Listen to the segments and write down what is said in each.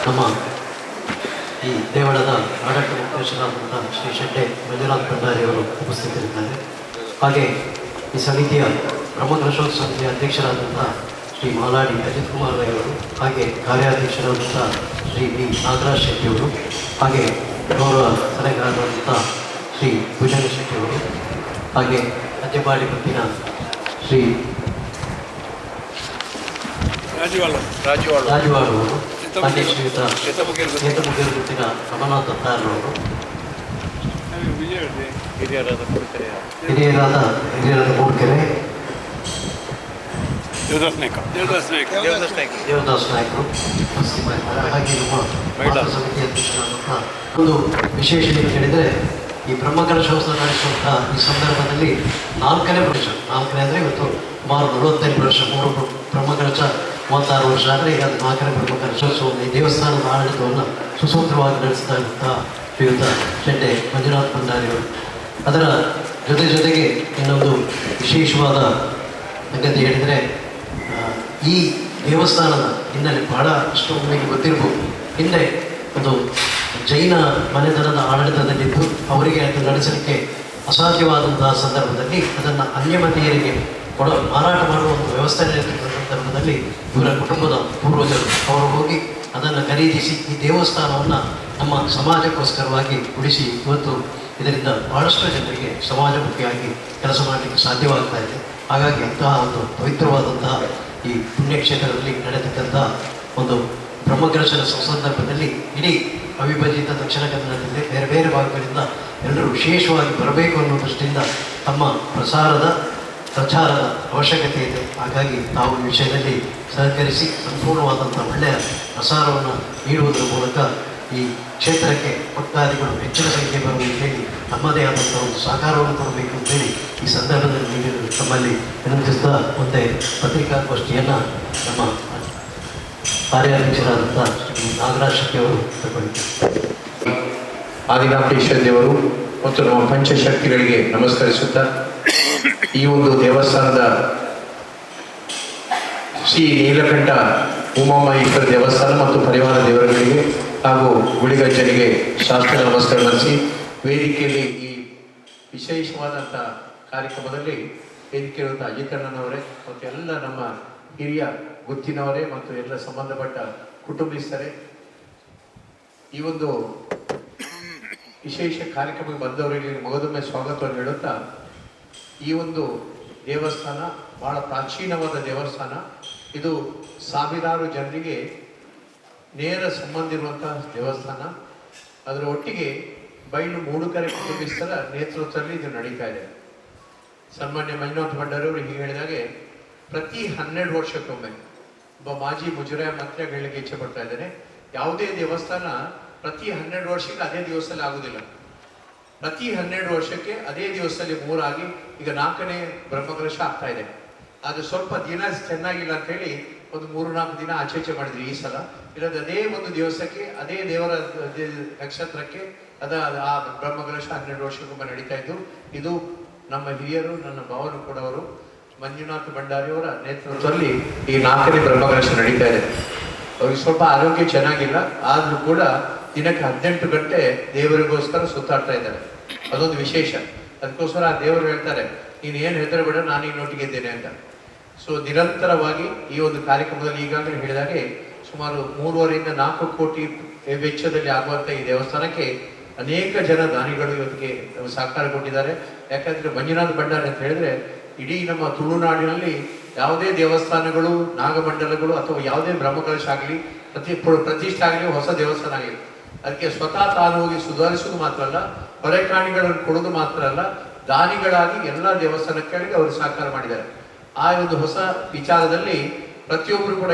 ನಮ್ಮ ಈ ದೇವಳದ ಆಡಳಿತ ಮುಖ್ಯಸ್ಥರಾದಂಥ ಶ್ರೀ ಶೆಟ್ಟೆ ಮಂಜುನಾಥ್ ಭಂಡಾರಿಯವರು ಉಪಸ್ಥಿತರಿದ್ದಾರೆ. ಹಾಗೆ ಈ ಸಮಿತಿಯ ಬ್ರಹ್ಮಕಲಶೋತ್ಸವ ಸಮಿತಿಯ ಅಧ್ಯಕ್ಷರಾದಂಥ ಶ್ರೀ ಮಾಲಾಡಿ ಅಜಿತ್ ಕುಮಾರ್ ರೈ ಅವರು, ಹಾಗೆ ಕಾರ್ಯಾಧ್ಯಕ್ಷರಾದಂಥ ಶ್ರೀ ಬಿ ನಾಗರಾಜ್ ಶೆಟ್ಟಿಯವರು, ಹಾಗೆ ಗೌರವ ಸಲಹೆಗಾರರಾದಂಥ ಶ್ರೀ ಭುಜಂಗ ಶೆಟ್ಟಿಯವರು, ಹಾಗೆ ಅಜ್ಜಪಾಡಿ ಗುಂಪಿನ ಶ್ರೀ ರಾಜುವಾಳು ಅವರು, ಹಾಗೆ ಶ್ರೀಯುತ ಏತಮುಗೇರು ಗುಂಪಿನ ರಮನಾಥ್ ದತ್ತಾರವರು, ಹಿರಿಯರಾದ ಮೂಡಿಕೆರೆ ದೇವದಾಸ್ ನಾಯಕರು, ಹಾಗೆ ನಮ್ಮ ಮಹಿಳಾ ಸಮಿತಿ ಅಧ್ಯಕ್ಷರಾದಂಥ ಒಂದು ವಿಶೇಷ ಏನು ಹೇಳಿದರೆ, ಈ ಬ್ರಹ್ಮಕಲಶೋತ್ಸವ ನಡೆಸುವಂಥ ಈ ಸಂದರ್ಭದಲ್ಲಿ ನಾಲ್ಕನೇ ಅಂದರೆ ಇವತ್ತು ಸುಮಾರು 45 ವರ್ಷ, 3 ಬ್ರಹ್ಮಕಲಶ 36 ವರ್ಷ ಆದರೆ ಈಗ ಅದು 4ನೇ ಬ್ರಹ್ಮಕಲಶೋತ್ಸವ ಈ ದೇವಸ್ಥಾನದ ಆಡಳಿತವನ್ನು ಸುಸೂತ್ರವಾಗಿ ನಡೆಸ್ತಾ ಇರುವಂಥ ಶ್ರೀಯುತ ಶೆಟ್ಟೆ ಮಂಜುನಾಥ್ ಭಂಡಾರಿಯವರು. ಅದರ ಜೊತೆಗೆ ಇನ್ನೊಂದು ವಿಶೇಷವಾದ ಸಂಗತಿ ಹೇಳಿದರೆ, ಈ ದೇವಸ್ಥಾನದ ಹಿನ್ನೆಲೆ ಬಹಳಷ್ಟು ನಿಮಗೆ ಗೊತ್ತಿರ್ಬೋದು. ಹಿಂದೆ ಒಂದು ಜೈನ ಮನೆತನದ ಆಡಳಿತದಲ್ಲಿದ್ದು ಅವರಿಗೆ ಅದು ನಡೆಸಲಿಕ್ಕೆ ಅಸಾಧ್ಯವಾದಂತಹ ಸಂದರ್ಭದಲ್ಲಿ ಅದನ್ನು ಅನ್ಯಮತೀಯರಿಗೆ ಮಾರಾಟ ಮಾಡುವ ಒಂದು ವ್ಯವಸ್ಥೆ ನಡೆಸಿದ ಸಂದರ್ಭದಲ್ಲಿ ಇವರ ಕುಟುಂಬದ ಪೂರ್ವಜರು ಅವರು ಹೋಗಿ ಅದನ್ನು ಖರೀದಿಸಿ ಈ ದೇವಸ್ಥಾನವನ್ನು ನಮ್ಮ ಸಮಾಜಕ್ಕೋಸ್ಕರವಾಗಿ ಉಳಿಸಿ ಇವತ್ತು ಇದರಿಂದ ಬಹಳಷ್ಟು ಜನರಿಗೆ ಸಮಾಜಮುಖಿಯಾಗಿ ಕೆಲಸ ಮಾಡಲಿಕ್ಕೆ ಸಾಧ್ಯವಾಗ್ತಾ ಇದೆ. ಹಾಗಾಗಿ ಅಂತಹ ಒಂದು ಪವಿತ್ರವಾದಂತಹ ಈ ಪುಣ್ಯಕ್ಷೇತ್ರದಲ್ಲಿ ನಡೆದಿದ್ದಂಥ ಒಂದು ಬ್ರಹ್ಮಕಲಶದ ಸಂದರ್ಭದಲ್ಲಿ ಇಡೀ ಅವಿಭಜಿತ ದಕ್ಷಿಣ ಕನ್ನಡದಲ್ಲಿ ಬೇರೆ ಬೇರೆ ಭಾಗಗಳಿಂದ ಎಲ್ಲರೂ ವಿಶೇಷವಾಗಿ ಬರಬೇಕು ಅನ್ನೋ ದೃಷ್ಟಿಯಿಂದ ತಮ್ಮ ಪ್ರಚಾರದ ಅವಶ್ಯಕತೆ ಇದೆ. ಹಾಗಾಗಿ ನಾವು ಈ ವಿಷಯದಲ್ಲಿ ಸಹಕರಿಸಿ ಸಂಪೂರ್ಣವಾದಂಥ ಒಳ್ಳೆಯ ಪ್ರಸಾರವನ್ನು ನೀಡುವುದರ ಮೂಲಕ ಈ ಕ್ಷೇತ್ರಕ್ಕೆ ಭಕ್ತಾದಿಗಳು ಹೆಚ್ಚಿನ ಸಂಖ್ಯೆ ಬರಬೇಕು ಹೇಳಿ ನಮ್ಮದೇ ಆದಂಥ ಒಂದು ಸಹಕಾರವನ್ನು ಕೊಡಬೇಕು ಅಂತೇಳಿ ಈ ಸಂದರ್ಭದಲ್ಲಿ ನೀಡಿದ ತಮ್ಮಲ್ಲಿ ವಿನಂತಿಸಿದ ಮುಂದೆ ಪತ್ರಿಕಾಗೋಷ್ಠಿಯನ್ನು ನಮ್ಮ ಕಾರ್ಯಾಧ್ಯಕ್ಷರಾದಂಥ ಶ್ರೀ ನಾಗರಾಜ್ ಶೆಟ್ಟಿಯವರು ತಗೊಂಡಿದ್ದಾರೆ. ಆದಿನಾಥೇಶ್ವರ ದೇವರು ಮತ್ತು ನಮ್ಮ ಪಂಚಶಕ್ತಿಗಳಿಗೆ ನಮಸ್ಕರಿಸುತ್ತಾ, ಈ ಒಂದು ದೇವಸ್ಥಾನದ ಶ್ರೀ ನೀಲಕಂಠ ಉಮಾಮಹೇಶ್ವರ ದೇವಸ್ಥಾನ ಮತ್ತು ಪರಿವಾರ ದೇವರುಗಳಿಗೆ ಹಾಗೂ ಗುಳಿಗಜ್ಜನಿಗೆ ಶಾಸ್ತ್ರ ನಮಸ್ಕಾರ ನಡೆಸಿ, ವೇದಿಕೆಯಲ್ಲಿ ಈ ವಿಶೇಷವಾದಂಥ ಕಾರ್ಯಕ್ರಮದಲ್ಲಿ ವೇದಿಕೆಯಿರುವಂಥ ಅಜಿತಣ್ಣನವರೇ ಮತ್ತು ಎಲ್ಲ ನಮ್ಮ ಹಿರಿಯ ಗುತ್ತಿನವರೇ ಮತ್ತು ಎಲ್ಲ ಸಂಬಂಧಪಟ್ಟ ಕುಟುಂಬಿಸ್ತರೇ, ಈ ಒಂದು ವಿಶೇಷ ಕಾರ್ಯಕ್ರಮಕ್ಕೆ ಬಂದವರಿಗೆ ಮಗದೊಮ್ಮೆ ಸ್ವಾಗತವನ್ನು ಹೇಳುತ್ತಾ, ಈ ಒಂದು ದೇವಸ್ಥಾನ ಬಹಳ ಪ್ರಾಚೀನವಾದ ದೇವಸ್ಥಾನ. ಇದು ಸಾವಿರಾರು ಜನರಿಗೆ ನೇರ ಸಂಬಂಧ ಇರುವಂತಹ ದೇವಸ್ಥಾನ. ಅದರ ಒಟ್ಟಿಗೆ ಬೈಲು ಮೂಡುಕರೆ ಕುಟುಂಬಿಸ್ತರ ನೇತೃತ್ವದಲ್ಲಿ ಇದು ನಡೀತಾ ಇದೆ. ಸನ್ಮಾನ್ಯ ಮಂಜುನಾಥ್ ಭಂಡಾರಿಯವರು ಹೀಗೆ ಹೇಳಿದಾಗೆ ಪ್ರತಿ 12 ವರ್ಷಕ್ಕೊಮ್ಮೆ ಒಬ್ಬ ಮಾಜಿ ಮುಜರಾಯ ಮಂತ್ರಿ ಹೇಳಲಿಕ್ಕೆ ಇಚ್ಛೆ ಪಡ್ತಾ ಇದ್ದೇನೆ, ಯಾವುದೇ ದೇವಸ್ಥಾನ ಪ್ರತಿ 12 ವರ್ಷಕ್ಕೆ ಅದೇ ದಿವಸದಲ್ಲಿ ಆಗುವುದಿಲ್ಲ. ಪ್ರತಿ 12 ವರ್ಷಕ್ಕೆ ಅದೇ ದಿವಸದಲ್ಲಿ 3 ಆಗಿ ಈಗ 4ನೇ ಬ್ರಹ್ಮಕಲಶ ಆಗ್ತಾ ಇದೆ. ಅದು ಸ್ವಲ್ಪ ದಿನ ಚೆನ್ನಾಗಿಲ್ಲ ಅಂತ ಹೇಳಿ ಒಂದು 3-4 ದಿನ ಆಚೆ ಮಾಡಿದ್ರಿ ಈ ಸಲ. ಇಲ್ಲದ ಅದೇ ಒಂದು ದಿವಸಕ್ಕೆ ಅದೇ ದೇವರ ನಕ್ಷತ್ರಕ್ಕೆ ಆ ಬ್ರಹ್ಮಕಲಶ 12 ವರ್ಷಕ್ಕೊಮ್ಮೆ ನಡೀತಾ ಇದ್ದು. ಇದು ನಮ್ಮ ಹಿರಿಯರು, ನನ್ನ ಭಾವನು ಕೂಡ ಅವರು ಮಂಜುನಾಥ್ ಭಂಡಾರಿಯವರ ನೇತೃತ್ವದಲ್ಲಿ ಈ 4ನೇ ಬ್ರಹ್ಮಕಲಶ ನಡೀತಾ ಇದೆ. ಅವ್ರಿಗೆ ಸ್ವಲ್ಪ ಆರೋಗ್ಯ ಚೆನ್ನಾಗಿಲ್ಲ, ಆದ್ರೂ ಕೂಡ ದಿನಕ್ಕೆ 18 ಗಂಟೆ ದೇವರಿಗೋಸ್ಕರ ಸುತ್ತಾಡ್ತಾ ಇದ್ದಾರೆ. ಅದೊಂದು ವಿಶೇಷ. ಅದಕ್ಕೋಸ್ಕರ ಆ ದೇವರು ಹೇಳ್ತಾರೆ, ನೀನು ಏನು ಹೆದರಬೇಡ, ನಾನು ನಿನ್ನೊಟ್ಟಿಗೆ ಇದ್ದೇನೆ ಅಂತ. ಸೊ ನಿರಂತರವಾಗಿ ಈ ಒಂದು ಕಾರ್ಯಕ್ರಮದಲ್ಲಿ ಈಗಾಗಲೇ ಹೇಳಿದಾಗೆ ಸುಮಾರು 3.5 ರಿಂದ 4 ಕೋಟಿ ವೆಚ್ಚದಲ್ಲಿ ಆಗುವಂಥ ಈ ದೇವಸ್ಥಾನಕ್ಕೆ ಅನೇಕ ಜನ ದಾನಿಗಳು ಇವತ್ತಿಗೆ ಸಹಕಾರ ಕೊಟ್ಟಿದ್ದಾರೆ. ಯಾಕಂದ್ರೆ ಮಂಜುನಾಥ್ ಭಂಡಾರಿ ಅಂತ ಹೇಳಿದ್ರೆ ಇಡೀ ನಮ್ಮ ತುಳುನಾಡಿನಲ್ಲಿ ಯಾವುದೇ ದೇವಸ್ಥಾನಗಳು, ನಾಗಮಂಡಲಗಳು ಅಥವಾ ಯಾವುದೇ ಬ್ರಹ್ಮಕಲಶ ಆಗಲಿ, ಪ್ರತಿಷ್ಠೆ ಆಗಲಿ, ಹೊಸ ದೇವಸ್ಥಾನ ಆಗಲಿ, ಅದಕ್ಕೆ ಸ್ವತಃ ತಾನು ಹೋಗಿ ಸುಧಾರಿಸೋದು ಮಾತ್ರ ಅಲ್ಲ, ಹೊರೆಕಾಣಿಗಳನ್ನು ಕೊಡೋದು ಮಾತ್ರ ಅಲ್ಲ, ದಾನಿಗಳಾಗಿ ಎಲ್ಲ ದೇವಸ್ಥಾನಗಳಿಗೆ ಅವರು ಸಹಕಾರ ಮಾಡಿದ್ದಾರೆ. ಆ ಒಂದು ಹೊಸ ವಿಚಾರದಲ್ಲಿ ಪ್ರತಿಯೊಬ್ಬರು ಕೂಡ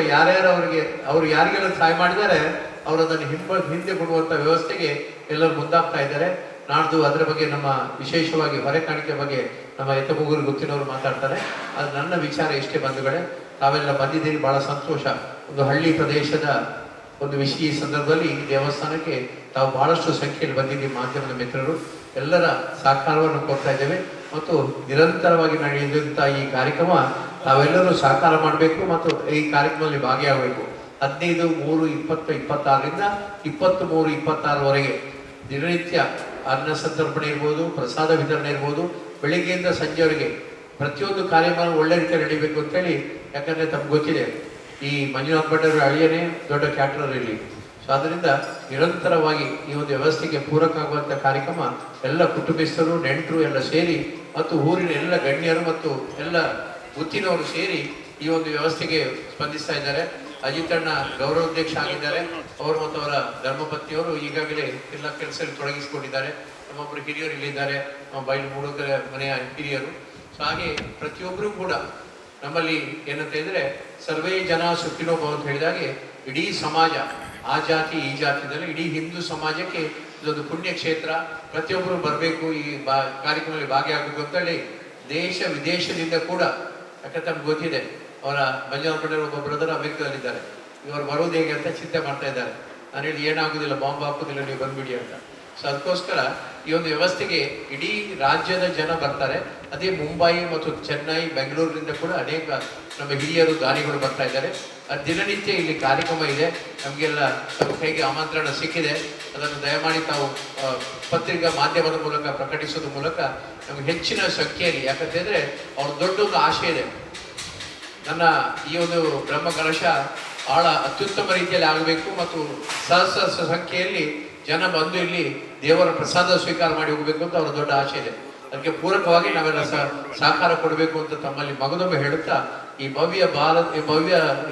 ಅವರು ಯಾರಿಗೆಲ್ಲ ಸಹಾಯ ಮಾಡಿದ್ದಾರೆ ಅವರು ಅದನ್ನು ಹಿಂದೆ ಕೊಡುವಂಥ ವ್ಯವಸ್ಥೆಗೆ ಎಲ್ಲರೂ ಮುಂದಾಗ್ತಾ ಇದ್ದಾರೆ. ನಾಡ್ದು ಅದರ ಬಗ್ಗೆ ನಮ್ಮ ವಿಶೇಷವಾಗಿ ಹೊರೆಕಾಣಿಕೆ ಬಗ್ಗೆ ನಮ್ಮ ಎತ್ತಮುಗೂರು ಗುತ್ತಿನವರು ಮಾತಾಡ್ತಾರೆ. ಅದು ನನ್ನ ವಿಚಾರ ಇಷ್ಟೇ ಬಂಧುಗಳೇ, ತಾವೆಲ್ಲ ಬಂದಿದ್ದೀರಿ, ಬಹಳ ಸಂತೋಷ. ಒಂದು ಹಳ್ಳಿ ಪ್ರದೇಶದ ಒಂದು ಈ ಸಂದರ್ಭದಲ್ಲಿ ಈ ದೇವಸ್ಥಾನಕ್ಕೆ ತಾವು ಬಹಳಷ್ಟು ಸಂಖ್ಯೆಯಲ್ಲಿ ಬಂದಿದ್ದೀವಿ. ಮಾಧ್ಯಮದ ಮಿತ್ರರು ಎಲ್ಲರ ಸಹಕಾರವನ್ನು ಕೊಡ್ತಾ ಇದ್ದೇವೆ ಮತ್ತು ನಿರಂತರವಾಗಿ ನಡೆಯುವಂಥ ಈ ಕಾರ್ಯಕ್ರಮ ತಾವೆಲ್ಲರೂ ಸಹಕಾರ ಮಾಡಬೇಕು ಮತ್ತು ಈ ಕಾರ್ಯಕ್ರಮದಲ್ಲಿ ಭಾಗಿಯಾಗಬೇಕು. 15/3/2026ರಿಂದ 23/26ವರೆಗೆ ದಿನನಿತ್ಯ ಅನ್ನ ಸಂತರ್ಪಣೆ ಇರ್ಬೋದು, ಪ್ರಸಾದ ವಿತರಣೆ ಇರ್ಬೋದು, ಬೆಳಿಗ್ಗೆಯಿಂದ ಸಂಜೆವರೆಗೆ ಪ್ರತಿಯೊಂದು ಕಾರ್ಯಕ್ರಮ ಒಳ್ಳೆ ರೀತಿಯಲ್ಲಿ ನಡೀಬೇಕು ಅಂತೇಳಿ. ಯಾಕಂದರೆ ತಮ್ಗೆ ಗೊತ್ತಿದೆ, ಈ ಮಂಜುನಾಥ್ ಭಟ್ಟರು ಅಳಿಯನೇ ದೊಡ್ಡ ಕ್ಯಾಟ್ರರ್ ಇಲ್ಲಿ. ಸೊ ಅದರಿಂದ ನಿರಂತರವಾಗಿ ಈ ಒಂದು ವ್ಯವಸ್ಥೆಗೆ ಪೂರಕ ಆಗುವಂಥ ಕಾರ್ಯಕ್ರಮ ಎಲ್ಲ ಕುಟುಂಬಸ್ಥರು, ನೆಂಟರು ಎಲ್ಲ ಸೇರಿ ಮತ್ತು ಊರಿನ ಎಲ್ಲ ಗಣ್ಯರು ಮತ್ತು ಎಲ್ಲ ಗುತ್ತಿನವರು ಸೇರಿ ಈ ಒಂದು ವ್ಯವಸ್ಥೆಗೆ ಸ್ಪಂದಿಸ್ತಾ ಇದ್ದಾರೆ. ಅಜಿತಣ್ಣ ಗೌರವಾಧ್ಯಕ್ಷ ಆಗಿದ್ದಾರೆ. ಅವರು ಮತ್ತು ಅವರ ಧರ್ಮಪತ್ನಿಯವರು ಈಗಾಗಲೇ ಎಲ್ಲ ಕೆಲಸದಲ್ಲಿ ತೊಡಗಿಸಿಕೊಂಡಿದ್ದಾರೆ. ನಮ್ಮೊಬ್ಬರು ಹಿರಿಯರು ಇಲ್ಲಿದ್ದಾರೆ, ನಮ್ಮ ಬಯಲು ಮೂಡುಗರ ಮನೆಯ ಹಿರಿಯರು. ಸೊ ಹಾಗೆ ಪ್ರತಿಯೊಬ್ಬರೂ ಕೂಡ ನಮ್ಮಲ್ಲಿ ಏನಂತ ಹೇಳಿದ್ರೆ ಸರ್ವೇ ಜನ ಸುಖಿನೋ ಭವ ಅಂತ ಹೇಳಿದಾಗೆ ಇಡೀ ಸಮಾಜ, ಆ ಜಾತಿ ಈ ಜಾತಿಯಲ್ಲಿ ಇಡೀ ಹಿಂದೂ ಸಮಾಜಕ್ಕೆ ಇದೊಂದು ಪುಣ್ಯ ಕ್ಷೇತ್ರ. ಪ್ರತಿಯೊಬ್ಬರು ಬರಬೇಕು, ಈ ಕಾರ್ಯಕ್ರಮದಲ್ಲಿ ಭಾಗಿಯಾಗಬೇಕು ಅಂತೇಳಿ ದೇಶ ವಿದೇಶದಿಂದ ಕೂಡ, ಯಾಕಂದ್ರೆ ನಮ್ಗೆ ಗೊತ್ತಿದೆ ಅವರ ಮಂಜುನಾಥ್ ಭಟ್ಟರು ಒಬ್ಬ ಬ್ರದರ್ ಅಮೆರಿಕದಲ್ಲಿದ್ದಾರೆ. ಇವರು ಬರೋದು ಹೇಗೆ ಅಂತ ಚಿಂತೆ ಮಾಡ್ತಾ ಇದ್ದಾರೆ. ನಾನು ಹೇಳಿ ಏನಾಗೋದಿಲ್ಲ, ಬಾಂಬ್ ಹಾಕೋದಿಲ್ಲ, ನೀವು ಬಂದ್ಬಿಡಿ ಅಂತ. ಸೊ ಅದಕ್ಕೋಸ್ಕರ ಈ ಒಂದು ವ್ಯವಸ್ಥೆಗೆ ಇಡೀ ರಾಜ್ಯದ ಜನ ಬರ್ತಾರೆ. ಅದೇ ಮುಂಬೈ ಮತ್ತು ಚೆನ್ನೈ, ಬೆಂಗಳೂರಿನಿಂದ ಕೂಡ ಅನೇಕ ನಮ್ಮ ಹಿರಿಯರು, ದಾನಿಗಳು ಬರ್ತಾ ಇದ್ದಾರೆ. ದಿನನಿತ್ಯ ಇಲ್ಲಿ ಕಾರ್ಯಕ್ರಮ ಇದೆ. ನಮಗೆಲ್ಲ ಹೇಗೆ ಆಮಂತ್ರಣ ಸಿಕ್ಕಿದೆ, ಅದನ್ನು ದಯಮಾಡಿ ತಾವು ಪತ್ರಿಕಾ ಮಾಧ್ಯಮದ ಮೂಲಕ ಪ್ರಕಟಿಸೋದ್ರ ಮೂಲಕ ನಮಗೆ ಹೆಚ್ಚಿನ ಸಂಖ್ಯೆಯಲ್ಲಿ, ಯಾಕಂತಂದರೆ ಅವ್ರ ದೊಡ್ಡೊಂದು ಆಶೆ ಇದೆ, ನನ್ನ ಈ ಒಂದು ಬ್ರಹ್ಮ ಕಲಶ ಬಹಳ ಅತ್ಯುತ್ತಮ ರೀತಿಯಲ್ಲಿ ಆಗಬೇಕು ಮತ್ತು ಸಹಸ್ರ ಸಂಖ್ಯೆಯಲ್ಲಿ ಜನ ಬಂದು ಇಲ್ಲಿ ದೇವರ ಪ್ರಸಾದ ಸ್ವೀಕಾರ ಮಾಡಿ ಹೋಗಬೇಕು ಅಂತ ಅವರ ದೊಡ್ಡ ಆಸೆ ಇದೆ. ಅದಕ್ಕೆ ಪೂರಕವಾಗಿ ನಾವೆಲ್ಲ ಸಹಕಾರ ಕೊಡಬೇಕು ಅಂತ ತಮ್ಮಲ್ಲಿ ಮಗದೊಮ್ಮೆ ಹೇಳುತ್ತಾ, ಈ ಭವ್ಯ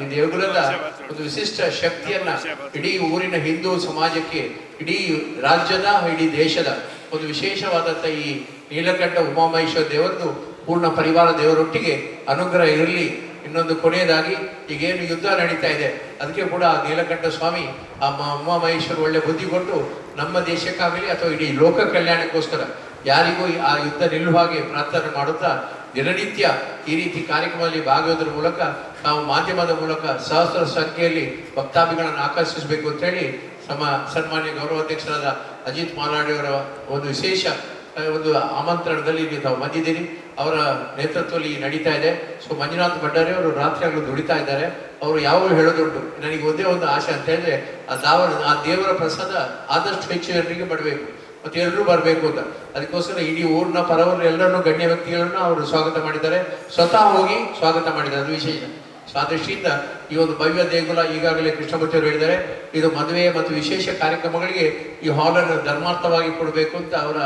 ಈ ದೇಗುಲದ ಒಂದು ವಿಶಿಷ್ಟ ಶಕ್ತಿಯನ್ನ ಇಡೀ ಊರಿನ ಹಿಂದೂ ಸಮಾಜಕ್ಕೆ, ಇಡೀ ರಾಜ್ಯದ, ಇಡೀ ದೇಶದ ಒಂದು ವಿಶೇಷವಾದಂಥ ಈ ನೀಲಕಂಠ ಉಮಾಮಹೇಶ್ವರ ದೇವರದು ಪೂರ್ಣ ಪರಿವಾರ ದೇವರೊಟ್ಟಿಗೆ ಅನುಗ್ರಹ ಇರಲಿ. ಇನ್ನೊಂದು ಕೊನೆಯದಾಗಿ, ಈಗೇನು ಯುದ್ಧ ನಡೀತಾ ಇದೆ ಅದಕ್ಕೆ ಕೂಡ ನೀಲಕಂಠ ಸ್ವಾಮಿ ಆ ಉಮಾಮಹೇಶ್ವರ ಒಳ್ಳೆ ಬುದ್ಧಿ ಕೊಟ್ಟು ನಮ್ಮ ದೇಶಕ್ಕಾಗಲಿ ಅಥವಾ ಇಡೀ ಲೋಕ ಕಲ್ಯಾಣಕ್ಕೋಸ್ಕರ ಯಾರಿಗೂ ಆ ಯುದ್ಧ ನಿಲ್ಲುವ ಹಾಗೆ ಪ್ರಾರ್ಥನೆ ಮಾಡುತ್ತಾ ದಿನನಿತ್ಯ ಈ ರೀತಿ ಕಾರ್ಯಕ್ರಮದಲ್ಲಿ ಭಾಗವಹಿಸುವ ಮೂಲಕ ನಾವು ಮಾಧ್ಯಮದ ಮೂಲಕ ಸಹಸ್ರ ಸಂಖ್ಯೆಯಲ್ಲಿ ಭಕ್ತಾಭಿಗಳನ್ನು ಆಕರ್ಷಿಸಬೇಕು ಅಂತೇಳಿ ಸನ್ಮಾನ್ಯ ಗೌರವಾಧ್ಯಕ್ಷರಾದ ಅಜಿತ್ ಮಾಲಾಡಿಯವರ ಒಂದು ವಿಶೇಷ ಒಂದು ಆಮಂತ್ರಣದಲ್ಲಿ ತಾವು ಬಂದಿದ್ದೀರಿ. ಅವರ ನೇತೃತ್ವದಲ್ಲಿ ನಡೀತಾ ಇದೆ. ಸೊ ಮಂಜುನಾಥ್ ಭಂಡಾರಿ ಅವರು ರಾತ್ರಿ ಆಗಲು ದುಡಿತಾ ಇದ್ದಾರೆ. ಅವರು ಯಾವಾಗಲೂ ಹೇಳೋದುಂಟು, ನನಗೆ ಒಂದೇ ಒಂದು ಆಸೆ ಅಂತ ಹೇಳಿದ್ರೆ ಆ ದೇವರ ಪ್ರಸಾದ ಆದಷ್ಟು ಹೆಚ್ಚು ಜನರಿಗೆ ಬರಬೇಕು ಮತ್ತು ಎಲ್ಲರೂ ಬರಬೇಕು ಅಂತ. ಅದಕ್ಕೋಸ್ಕರ ಇಡೀ ಊರಿನ ಪರವರು ಎಲ್ಲರನ್ನೂ ಗಣ್ಯ ವ್ಯಕ್ತಿಗಳನ್ನು ಅವರು ಸ್ವಾಗತ ಮಾಡಿದ್ದಾರೆ, ಸ್ವತಃ ಹೋಗಿ ಸ್ವಾಗತ ಮಾಡಿದ್ದಾರೆ. ಅದು ವಿಶೇಷ. ಸೊ ಆ ದೃಷ್ಟಿಯಿಂದ ಈ ಒಂದು ಭವ್ಯ ದೇಗುಲ ಈಗಾಗಲೇ ಕೃಷ್ಣಮೂರ್ತಿ ಅವರು ಹೇಳಿದ್ದಾರೆ, ಇದು ಮದುವೆ ಮತ್ತು ವಿಶೇಷ ಕಾರ್ಯಕ್ರಮಗಳಿಗೆ ಈ ಹಾಲನ್ನು ಧರ್ಮಾರ್ಥವಾಗಿ ಕೊಡಬೇಕು ಅಂತ ಅವರ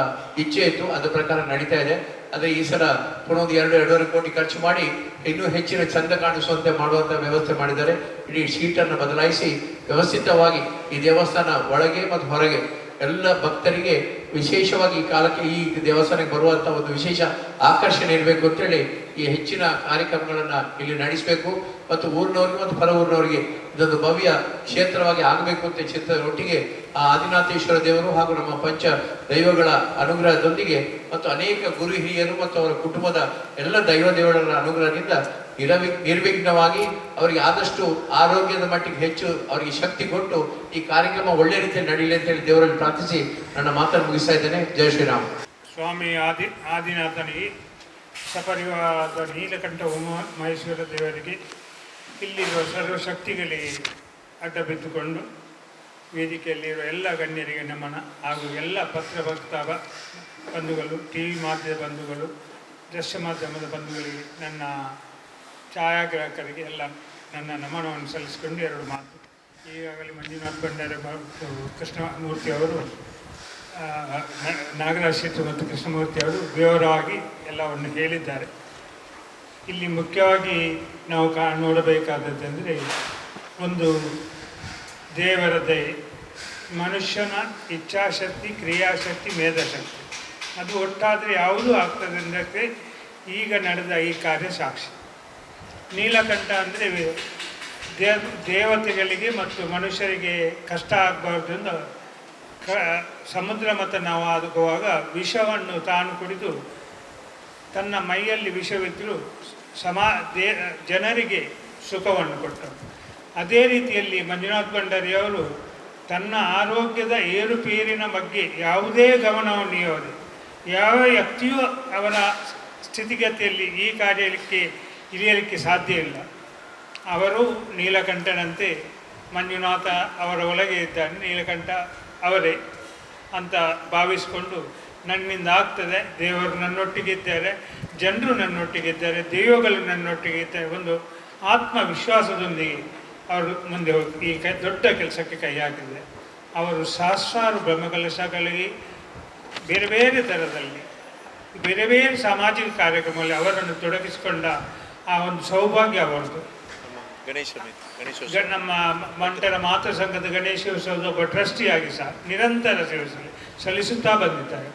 ಇಚ್ಛೆ ಇತ್ತು. ಅದ್ರ ಪ್ರಕಾರ ನಡೀತಾ ಇದೆ. ಅದೇ ಈ ಸಲ ಪುನಃ 2-2.5 ಕೋಟಿ ಖರ್ಚು ಮಾಡಿ ಇನ್ನೂ ಹೆಚ್ಚಿನ ಚಂದ ಕಾಣಿಸುವಂತೆ ಮಾಡುವಂಥ ವ್ಯವಸ್ಥೆ ಮಾಡಿದ್ದಾರೆ. ಇಡೀ ಶೀಟನ್ನು ಬದಲಾಯಿಸಿ ವ್ಯವಸ್ಥಿತವಾಗಿ ಈ ದೇವಸ್ಥಾನ ಒಳಗೆ ಮತ್ತು ಹೊರಗೆ ಎಲ್ಲ ಭಕ್ತರಿಗೆ ವಿಶೇಷವಾಗಿ ಈ ಕಾಲಕ್ಕೆ ಈ ದೇವಸ್ಥಾನಕ್ಕೆ ಬರುವಂಥ ಒಂದು ವಿಶೇಷ ಆಕರ್ಷಣೆ ಇರಬೇಕು ಅಂತೇಳಿ ಈ ಹೆಚ್ಚಿನ ಕಾರ್ಯಕ್ರಮಗಳನ್ನು ಇಲ್ಲಿ ನಡೆಸಬೇಕು ಮತ್ತು ಊರಿನವ್ರಿಗೆ ಮತ್ತು ಪರ ಊರಿನವರಿಗೆ ಇದೊಂದು ಭವ್ಯ ಕ್ಷೇತ್ರವಾಗಿ ಆಗಬೇಕು ಅಂತ ಚಿಂತನೆಯೊಟ್ಟಿಗೆ ಆ ಆದಿನಾಥೇಶ್ವರ ದೇವರು ಹಾಗೂ ನಮ್ಮ ಪಂಚ ದೈವಗಳ ಅನುಗ್ರಹದೊಂದಿಗೆ ಮತ್ತು ಅನೇಕ ಗುರು ಹಿರಿಯರು ಮತ್ತು ಅವರ ಕುಟುಂಬದ ಎಲ್ಲ ದೈವ ದೇವರ ಅನುಗ್ರಹದಿಂದ ನಿರ್ವಿಘ್ನವಾಗಿ ಅವರಿಗೆ ಆದಷ್ಟು ಆರೋಗ್ಯದ ಮಟ್ಟಿಗೆ ಹೆಚ್ಚು ಅವರಿಗೆ ಶಕ್ತಿ ಕೊಟ್ಟು ಈ ಕಾರ್ಯಕ್ರಮ ಒಳ್ಳೆ ರೀತಿಯಲ್ಲಿ ನಡೀಲಿ ಅಂತೇಳಿ ದೇವರಲ್ಲಿ ಪ್ರಾರ್ಥಿಸಿ ನನ್ನ ಮಾತನ್ನು ಮುಗಿಸ್ತಾ ಇದ್ದೇನೆ. ಜಯ ಶ್ರೀರಾಮ್. ಸ್ವಾಮಿ ಆದಿನಾಥನಿಗೆ, ಸಪರಿವಾರದ ನೀಲಕಂಠ ಉಮಾಮಹೇಶ್ವರ ದೇವರಿಗೆ, ಇಲ್ಲಿರುವ ಸರ್ವಶಕ್ತಿಗಳಿಗೆ ಅಡ್ಡ ಬಿದ್ದುಕೊಂಡು ವೇದಿಕೆಯಲ್ಲಿರುವ ಎಲ್ಲ ಗಣ್ಯರಿಗೆ ನಮನ ಹಾಗೂ ಎಲ್ಲ ಪತ್ರಭಕ್ತ ಬಂಧುಗಳು, ಟಿ ವಿ ಮಾಧ್ಯಮದ ಬಂಧುಗಳು, ದೃಶ್ಯ ಮಾಧ್ಯಮದ ಬಂಧುಗಳಿಗೆ, ನನ್ನ ಛಾಯಾಗ್ರಾಹಕರಿಗೆ ಎಲ್ಲ ನನ್ನ ನಮನವನ್ನು ಸಲ್ಲಿಸಿಕೊಂಡು 2 ಮಾತು. ಈಗಾಗಲೇ ಮಂಜುನಾಥ್ ಭಂಡಾರಿ ಮತ್ತು ಕೃಷ್ಣಮೂರ್ತಿ ಅವರು, ನಾಗರಾಜ್ ಶೆಟ್ಟಿ ಮತ್ತು ಕೃಷ್ಣಮೂರ್ತಿ ಅವರು ವಿವರವಾಗಿ ಎಲ್ಲವನ್ನು ಹೇಳಿದ್ದಾರೆ. ಇಲ್ಲಿ ಮುಖ್ಯವಾಗಿ ನಾವು ನೋಡಬೇಕಾದದ್ದೆಂದರೆ, ಒಂದು ದೇವರ ದಯೆ, ಮನುಷ್ಯನ ಇಚ್ಛಾಶಕ್ತಿ, ಕ್ರಿಯಾಶಕ್ತಿ, ಮೇಧಾಶಕ್ತಿ ಅದು ಒಟ್ಟಾದರೆ ಯಾವುದೂ ಆಗ್ತದೆ ಅಂದರೆ ಈಗ ನಡೆದ ಈ ಕಾರ್ಯ ಸಾಕ್ಷಿ. ನೀಲಕಂಠ ಅಂದರೆ ದೇವತೆಗಳಿಗೆ ಮತ್ತು ಮನುಷ್ಯರಿಗೆ ಕಷ್ಟ ಆಗಬಾರ್ದು ಸಮುದ್ರ ಮಥನವು ಆಗುವಾಗ ವಿಷವನ್ನು ತಾನು ಕುಡಿದು ತನ್ನ ಮೈಯಲ್ಲಿ ವಿಷವಿದ್ದರೂ ಜನರಿಗೆ ಸುಖವನ್ನು ಕೊಟ್ಟರು. ಅದೇ ರೀತಿಯಲ್ಲಿ ಮಂಜುನಾಥ್ ಭಂಡಾರಿಯವರು ತನ್ನ ಆರೋಗ್ಯದ ಏರುಪೇರಿನ ಬಗ್ಗೆ ಯಾವುದೇ ಗಮನವನ್ನು ನೀಡದೆ, ಯಾವ ವ್ಯಕ್ತಿಯೂ ಅವನ ಸ್ಥಿತಿಗತಿಯಲ್ಲಿ ಈ ಕಾರ್ಯಕ್ಕೆ ಇಳಿಯಲಿಕ್ಕೆ ಸಾಧ್ಯ ಇಲ್ಲ. ಅವರು ನೀಲಕಂಠನಂತೆ ಮಂಜುನಾಥ ಅವರ ಒಳಗೆ ಇದ್ದಾನೆ, ನೀಲಕಂಠ ಅವರೇ ಅಂತ ಭಾವಿಸಿಕೊಂಡು ನನ್ನಿಂದ ಆಗ್ತದೆ, ದೇವರು ನನ್ನೊಟ್ಟಿಗಿದ್ದಾರೆ, ಜನರು ನನ್ನೊಟ್ಟಿಗಿದ್ದಾರೆ, ದೈವಗಳು ನನ್ನೊಟ್ಟಿಗಿದ್ದಾರೆ, ಒಂದು ಆತ್ಮವಿಶ್ವಾಸದೊಂದಿಗೆ ಅವರು ಮುಂದೆ ಹೋಗಿ ಈ ದೊಡ್ಡ ಕೆಲಸಕ್ಕೆ ಕೈ ಹಾಕಿದ್ದಾರೆ. ಅವರು ಸಹಸ್ರಾರು ಬ್ರಹ್ಮಕಲಶಗಳಿಗೆ ಬೇರೆ ಬೇರೆ ಥರದಲ್ಲಿ ಬೇರೆ ಬೇರೆ ಸಾಮಾಜಿಕ ಕಾರ್ಯಕ್ರಮಗಳಲ್ಲಿ ಅವರನ್ನು ತೊಡಗಿಸಿಕೊಂಡ ಆ ಒಂದು ಸೌಭಾಗ್ಯ ಅವರದು. ನಮ್ಮ ಮಂಟರ ಮಾತೃ ಸಂಘದ ಗಣೇಶೋತ್ಸವದ ಒಬ್ಬ ಟ್ರಸ್ಟಿಯಾಗಿ ಸಹ ನಿರಂತರ ಸೇವೆ ಸಲ್ಲಿಸುತ್ತಾ ಬಂದಿದ್ದಾರೆ.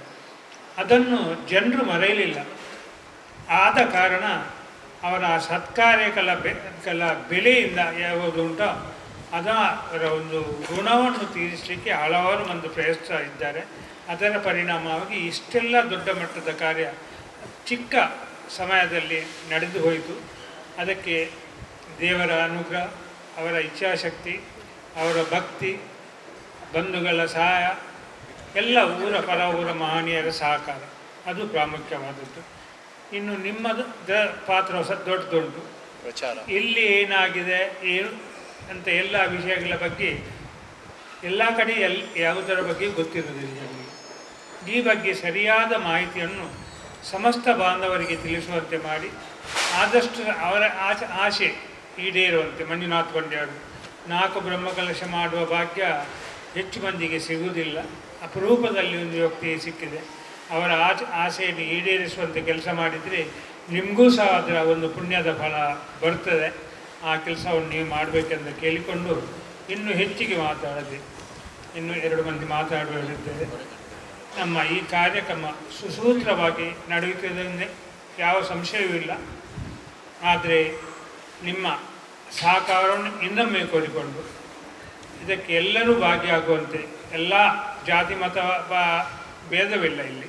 ಅದನ್ನು ಜನರು ಮರೆಯಲಿಲ್ಲ. ಆದ ಕಾರಣ ಅವರ ಸತ್ಕಾರ್ಯಗಳ ಬೆಲೆಯಿಂದ ಯಾವುದು ಉಂಟೋ ಅದರ ಒಂದು ಋಣವನ್ನು ತೀರಿಸಲಿಕ್ಕೆ ಹಲವಾರು ಮಂದಿ ಪ್ರಯತ್ನಿಸ್ತಾ ಇದ್ದಾರೆ. ಅದರ ಪರಿಣಾಮವಾಗಿ ಇಷ್ಟೆಲ್ಲ ದೊಡ್ಡ ಮಟ್ಟದ ಕಾರ್ಯ ಚಿಕ್ಕ ಸಮಯದಲ್ಲಿ ನಡೆದು ಹೋಯಿತು. ಅದಕ್ಕೆ ದೇವರ ಅನುಗ್ರಹ, ಅವರ ಇಚ್ಛಾಶಕ್ತಿ, ಅವರ ಭಕ್ತಿ, ಬಂಧುಗಳ ಸಹಾಯ, ಎಲ್ಲ ಊರ ಪರ ಊರ ಮಹನೀಯರ ಸಹಕಾರ ಅದು ಪ್ರಾಮುಖ್ಯವಾದದ್ದು. ಇನ್ನು ನಿಮ್ಮದು ಪಾತ್ರ ದೊಡ್ಡದುಂಟು. ಇಲ್ಲಿ ಏನಾಗಿದೆ ಏನು ಅಂತ ಎಲ್ಲ ವಿಷಯಗಳ ಬಗ್ಗೆ ಎಲ್ಲ ಕಡೆ ಯಾವುದರ ಬಗ್ಗೆ ಗೊತ್ತಿರುವುದಿಲ್ಲ ನಮಗೆ. ಈ ಬಗ್ಗೆ ಸರಿಯಾದ ಮಾಹಿತಿಯನ್ನು ಸಮಸ್ತ ಬಾಂಧವರಿಗೆ ತಿಳಿಸುವಂತೆ ಮಾಡಿ ಆದಷ್ಟು ಅವರ ಆಸೆ ಈಡೇರುವಂತೆ ಮಂಜುನಾಥ ಬಂಡೆಯವರು 4 ಬ್ರಹ್ಮಕಲಶ ಮಾಡುವ ಭಾಗ್ಯ ಹೆಚ್ಚು ಮಂದಿಗೆ ಸಿಗುವುದಿಲ್ಲ. ಅಪರೂಪದಲ್ಲಿ ಒಂದು ವ್ಯಕ್ತಿ ಸಿಕ್ಕಿದೆ. ಅವರ ಆಸೆಯನ್ನು ಈಡೇರಿಸುವಂತೆ ಕೆಲಸ ಮಾಡಿದರೆ ನಿಮಗೂ ಸಹ ಅದರ ಒಂದು ಪುಣ್ಯದ ಫಲ ಬರ್ತದೆ. ಆ ಕೆಲಸವನ್ನು ನೀವು ಮಾಡಬೇಕೆಂದು ಕೇಳಿಕೊಂಡು ಇನ್ನೂ ಹೆಚ್ಚಿಗೆ ಮಾತಾಡದೆ ಇನ್ನೂ 2 ಮಂದಿ ಮಾತಾಡಲಿದ್ದೇವೆ. ನಮ್ಮ ಈ ಕಾರ್ಯಕ್ರಮ ಸುಸೂತ್ರವಾಗಿ ನಡೆಯುತ್ತಿದೆ, ಯಾವ ಸಂಶಯವೂ ಇಲ್ಲ. ಆದರೆ ನಿಮ್ಮ ಸಹಕಾರವನ್ನು ಇನ್ನೊಮ್ಮೆ ಕೋರಿಕೊಂಡು ಇದಕ್ಕೆ ಎಲ್ಲರೂ ಭಾಗಿಯಾಗುವಂತೆ, ಎಲ್ಲ ಜಾತಿ ಮತ ಭೇದವಿಲ್ಲ, ಇಲ್ಲಿ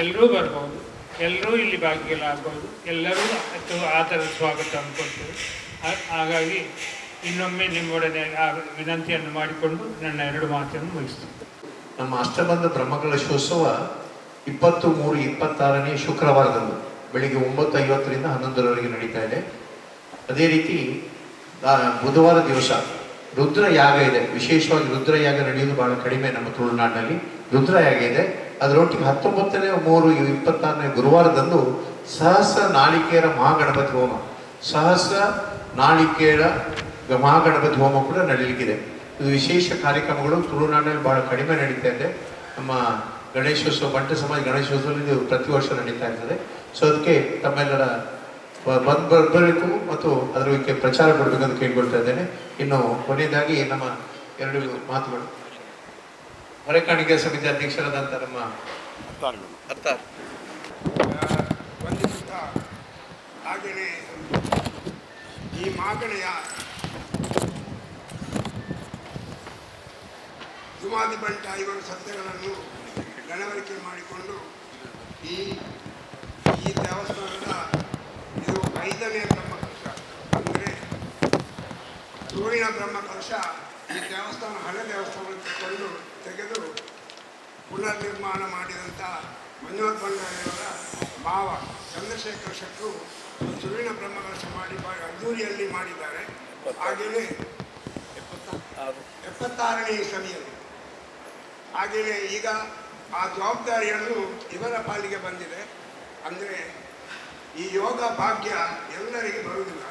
ಎಲ್ಲರೂ ಬರ್ಬೋದು, ಎಲ್ಲರೂ ಇಲ್ಲಿ ಭಾಗಿಗಳಾಗ್ಬೋದು, ಎಲ್ಲರೂ ಆ ಥರದ ಸ್ವಾಗತ ಅಂದ್ಕೊಳ್ತೇವೆ. ಹಾಗಾಗಿ ಇನ್ನೊಮ್ಮೆ ನಿಮ್ಮೊಡನೆ ಆ ವಿನಂತಿಯನ್ನು ಮಾಡಿಕೊಂಡು ನನ್ನ 2 ಮಾತನ್ನು ಮುಗಿಸ್ತೀನಿ. ನಮ್ಮ ಅಷ್ಟಬಂಧ ಬ್ರಹ್ಮಕಲಶೋತ್ಸವ 23, 26ನೇ ಶುಕ್ರವಾರದಂದು ಬೆಳಿಗ್ಗೆ 9:50ರಿಂದ 11ರವರೆಗೆ ನಡೀತಾ ಇದೆ. ಅದೇ ರೀತಿ ಬುಧವಾರ ದಿವಸ ರುದ್ರಯಾಗ ಇದೆ. ವಿಶೇಷವಾಗಿ ರುದ್ರಯಾಗ ನಡೆಯುವುದು ಬಹಳ ಕಡಿಮೆ ನಮ್ಮ ತುಳುನಾಡಿನಲ್ಲಿ. ರುದ್ರಯಾಗ ಇದೆ. ಅದರೊಟ್ಟಿಗೆ 19ನೇ 3, 26ನೇ ಗುರುವಾರದಂದು ಸಹಸ್ರ ನಾಳಿಕೇರ ಮಹಾಗಣಪತಿ ಹೋಮ, ಸಹಸ್ರ ನಾಳಿಕೇರ ಮಹಾಗಣಪತಿ ಹೋಮ ಕೂಡ ನಡೆಯಲಿಕ್ಕಿದೆ. ಇದು ವಿಶೇಷ ಕಾರ್ಯಕ್ರಮಗಳು ತುಳುನಾಡಿನಲ್ಲಿ ಬಹಳ ಕಡಿಮೆ ನಡೀತಾ ಇದೆ. ನಮ್ಮ ಗಣೇಶೋತ್ಸವ, ಬಂಟ ಸಮಾಜ ಗಣೇಶೋತ್ಸವದಲ್ಲಿ ಇದು ಪ್ರತಿ ವರ್ಷ ನಡೀತಾ ಇರ್ತದೆ. ಸೊ ಅದಕ್ಕೆ ತಮ್ಮೆಲ್ಲರ ಬರಬೇಕು ಮತ್ತು ಅದರ ಬಗ್ಗೆ ಪ್ರಚಾರ ಕೊಡಬೇಕಂತ ಕೇಳ್ಕೊಳ್ತಾ ಇದ್ದೇನೆ. ಇನ್ನು ಕೊನೆಯದಾಗಿ ನಮ್ಮ 2 ಮಾತುಗಳು ಹೊರೆಕಾಣಿಕೆ ಸಮಿತಿ ಅಧ್ಯಕ್ಷರಾದಂಥ ನಮ್ಮ ವಂದಿಸುತ್ತಾ, ಹಾಗೆಯೇ ಈ ಮಾಗಣೆಯ ಜುಮಾದಿ ಬಂಟ ಇವರ ಸತ್ಯಗಳನ್ನು ಗಣವರಿಕೆ ಮಾಡಿಕೊಂಡು ಈ ದೇವಸ್ಥಾನದ ಇದು 5ನೇ ಬ್ರಹ್ಮಕಲಶ, ಅಂದರೆ ತುಳುವಿನ ಬ್ರಹ್ಮಕಲಶ. ಈ ದೇವಸ್ಥಾನ ಹಳೆ ದೇವಸ್ಥಾನವನ್ನು ತೆಗೆದು ಪುನರ್ನಿರ್ಮಾಣ ಮಾಡಿದಂಥ ಮಂಜುನಾಥ ಬಂಡಾರಿಯವರ ಭಾವ ಚಂದ್ರಶೇಖರ ಶೆಟ್ಟರು ತುಳುವಿನ ಬ್ರಹ್ಮಕಲಶ ಮಾಡಿ ಅದ್ದೂರಿಯಲ್ಲಿ ಮಾಡಿದ್ದಾರೆ. ಹಾಗೆಯೇ 76ನೇ ಸಭೆಯಲ್ಲಿ. ಹಾಗೆಯೇ ಈಗ ಆ ಜವಾಬ್ದಾರಿಯನ್ನು ಇವರ ಪಾಲಿಗೆ ಬಂದಿದೆ. ಅಂದರೆ ಈ ಯೋಗ ಭಾಗ್ಯ ಎಲ್ಲರಿಗೆ ಬರುವುದಿಲ್ಲ.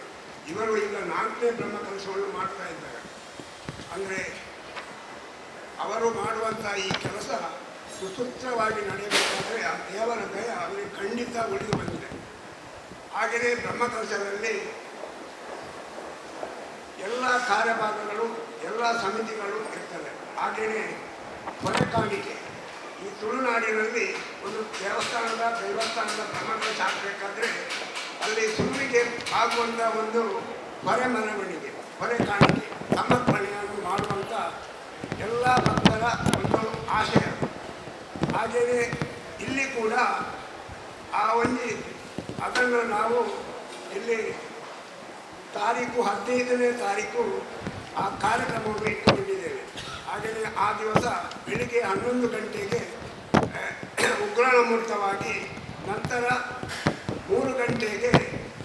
ಇವರು ಈಗ 4ನೇ ಬ್ರಹ್ಮಕಲಶವನ್ನು ಮಾಡ್ತಾ ಇದ್ದಾರೆ. ಅಂದರೆ ಅವರು ಮಾಡುವಂಥ ಈ ಕೆಲಸ ಸುಸೂತ್ರವಾಗಿ ನಡೆಯಬೇಕಾದರೆ ಆ ದೇವರ ದಯ ಅವರಿಗೆ ಖಂಡಿತ ಉಳಿದು ಬಂದಿದೆ. ಹಾಗೆಯೇ ಬ್ರಹ್ಮಕಲಶದಲ್ಲಿ ಎಲ್ಲ ಕಾರ್ಯಭಾಗಗಳು, ಎಲ್ಲ ಸಮಿತಿಗಳು ಇರ್ತವೆ. ಹಾಗೆಯೇ ಹೊರೆ ಕಾಣಿಕೆ, ಈ ತುಳುನಾಡಿನಲ್ಲಿ ಒಂದು ದೇವಸ್ಥಾನದ ದೈವಸ್ಥಾನದ ಬ್ರಹ್ಮಕಲಶ ಹಾಕಬೇಕಾದ್ರೆ ಅಲ್ಲಿ ಸುರುವಿಗೆ ಆಗುವಂಥ ಒಂದು ಹೊರೆ ಮೆರವಣಿಗೆ, ಹೊರೆ ಕಾಣಿಕೆ, ಸಮರ್ಪಣೆಯನ್ನು ಮಾಡುವಂಥ ಎಲ್ಲ ಭಕ್ತರ ಒಂದು ಆಶಯ. ಹಾಗೆಯೇ ಇಲ್ಲಿ ಕೂಡ ಆ ಒಂದು ಅದನ್ನು ನಾವು ಇಲ್ಲಿ ತಾರೀಕು 15ನೇ ತಾರೀಕು ಆ ಕಾರ್ಯಕ್ರಮವನ್ನು ಇಟ್ಟುಕೊಂಡಿದ್ದೇವೆ. ಹಾಗೆಯೇ ಆ ದಿವಸ ಬೆಳಿಗ್ಗೆ 11 ಗಂಟೆಗೆ ಉಗ್ರಾಣ ಮುಹೂರ್ತವಾಗಿ, ನಂತರ 3 ಗಂಟೆಗೆ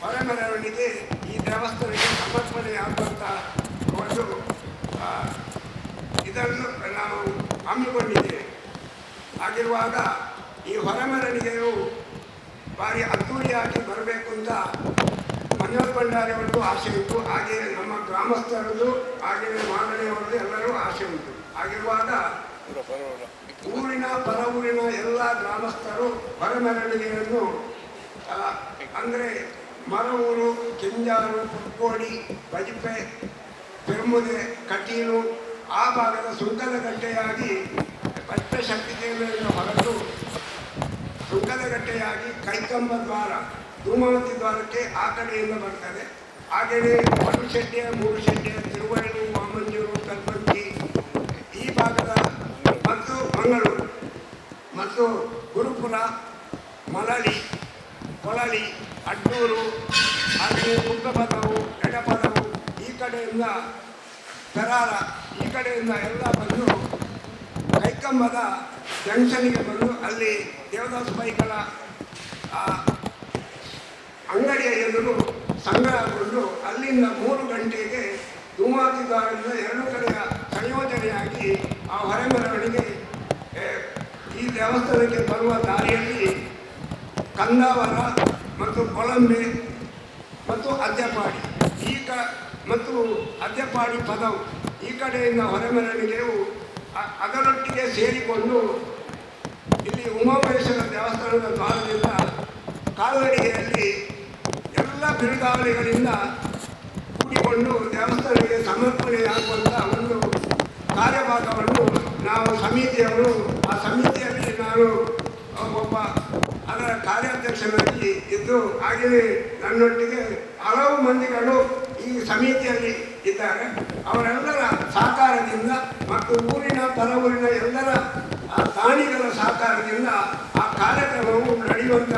ಹೊರ ಮೆರವಣಿಗೆ ಈ ದೇವಸ್ಥಾನಕ್ಕೆ ಸಮರ್ಪಣೆಯಾಗುವಂಥ ಒಂದು ಇದನ್ನು ನಾವು ಹಮ್ಮಿಕೊಂಡಿದ್ದೇವೆ. ಹಾಗಿರುವಾಗ ಈ ಹೊರಮೆರವಣಿಗೆಯು ಭಾರಿ ಅದ್ದೂರಿಯಾಗಿ ಬರಬೇಕು ಅಂತ ಮಂಜುನಾಥ್ ಭಂಡಾರಿಯವರದ್ದು ಆಸೆ ಉಂಟು, ಹಾಗೆ ನಮ್ಮ ಗ್ರಾಮಸ್ಥರದ್ದು, ಹಾಗೆ ಮಾಗಡಿಯವರದ್ದು ಎಲ್ಲರೂ ಆಸೆ ಉಂಟು. ಹಾಗಿರುವಾಗ ಊರಿನ ಪರ ಊರಿನ ಎಲ್ಲ ಗ್ರಾಮಸ್ಥರು ಹೊರಮೆರವಣಿಗೆಯನ್ನು ಅಂದರೆ ಮರವೂರು, ಕೆಂಜಾರು, ಕುಕ್ಕೋಡಿ, ಬಜಿಪೆ, ಪೆರ್ಮುದೆ, ಕಟೀಲು ಆ ಭಾಗದ ಸುಂಕದ ಗಟ್ಟೆಯಾಗಿ ಪಟ್ಟ ಶಕ್ತಿ ಕೇಂದ್ರದಿಂದ ಹೊರಟು ಸುಂಕದ ಗಟ್ಟೆಯಾಗಿ ಕೈಕಂಬ ದ್ವಾರ, ಧೂಮಾವತಿ ದ್ವಾರಕ್ಕೆ ಆ ಕಡೆಯಿಂದ ಬರ್ತದೆ. ಹಾಗೆಯೇ ಮರುಶೆಡ್ಡೆ, ಮೂರುಶೆಡ್ಡೆ, ತಿರುವಳ್ಳಿ, ವಾಮಂಜೂರು, ಕಲ್ಬಂಗಿ ಈ ಭಾಗದ ಮತ್ತು ಮಂಗಳೂರು ಮತ್ತು ಗುರುಪುರ, ಮಲಳಿ, ಕೊಳಲಿ, ಅಡ್ಡೂರು, ಹಾಗೆಯೇ ಕುಕ್ಕಪದವು, ಎಡಪದವು ಈ ಕಡೆಯಿಂದ ಕರಾರ ಈ ಕಡೆಯಿಂದ ಎಲ್ಲ ಬಂದು ಕೈಕಂಬದ ಜಂಕ್ಷನ್ಗೆ ಬಂದು ಅಲ್ಲಿ ದೇವದಾಸ ಬೈಗಳ ಅಂಗಡಿಯ ಎದುರು ಸಂಗ್ರಹಗೊಂಡು ಅಲ್ಲಿಂದ 3 ಗಂಟೆಗೆ ಧೂಮಾವತಿ ದ್ವಾರದಿಂದ 2 ಕಡೆಯ ಸಂಯೋಜನೆಯಾಗಿ ಆ ಹೊರಮೆರವಣಿಗೆ ಈ ದೇವಸ್ಥಾನಕ್ಕೆ ಬರುವ ದಾರಿಯಲ್ಲಿ ಕಂದಾವರ ಮತ್ತು ಕೊಳಂಬೆ ಮತ್ತು ಅದ್ಯಪಾಡಿ ಮತ್ತು ಅದ್ಯಪಾಡಿ ಪದವು ಈ ಕಡೆಯಿಂದ ಹೊರಮೆರವಣಿಗೆಯು ಅದರೊಟ್ಟಿಗೆ ಸೇರಿಕೊಂಡು ಇಲ್ಲಿ ಉಮಾಮಹೇಶ್ವರ ದೇವಸ್ಥಾನದ ದ್ವಾರದಿಂದ ಕಾಲ್ನಡಿಗೆಯಲ್ಲಿ ಎಲ್ಲ ಬಿರುಗಾವಲಿಗಳಿಂದ ಕೂಡಿಕೊಂಡು ದೇವಸ್ಥಾನಕ್ಕೆ ಸಮರ್ಪಣೆಯಾಗುವಂಥ ಒಂದು ಕಾರ್ಯಭಾಗವನ್ನು ನಾವು ಸಮಿತಿಯವರು, ಆ ಸಮಿತಿಯಲ್ಲಿ ನಾನು ಒಬ್ಬ ಅದರ ಕಾರ್ಯಾಧ್ಯಕ್ಷನಾಗಿ ಇದ್ದು, ಹಾಗೆಯೇ ನನ್ನೊಟ್ಟಿಗೆ ಹಲವು ಮಂದಿಗಳು ಈ ಸಮಿತಿಯಲ್ಲಿ ಇದ್ದಾರೆ. ಅವರೆಲ್ಲರ ಸಹಕಾರದಿಂದ ಮತ್ತು ಊರಿನ ಪರ ಊರಿನ ಎಲ್ಲರ ದಾನಿಗಳ ಸಹಕಾರದಿಂದ ಆ ಕಾರ್ಯಕ್ರಮವು ನಡೆಯುವಂಥ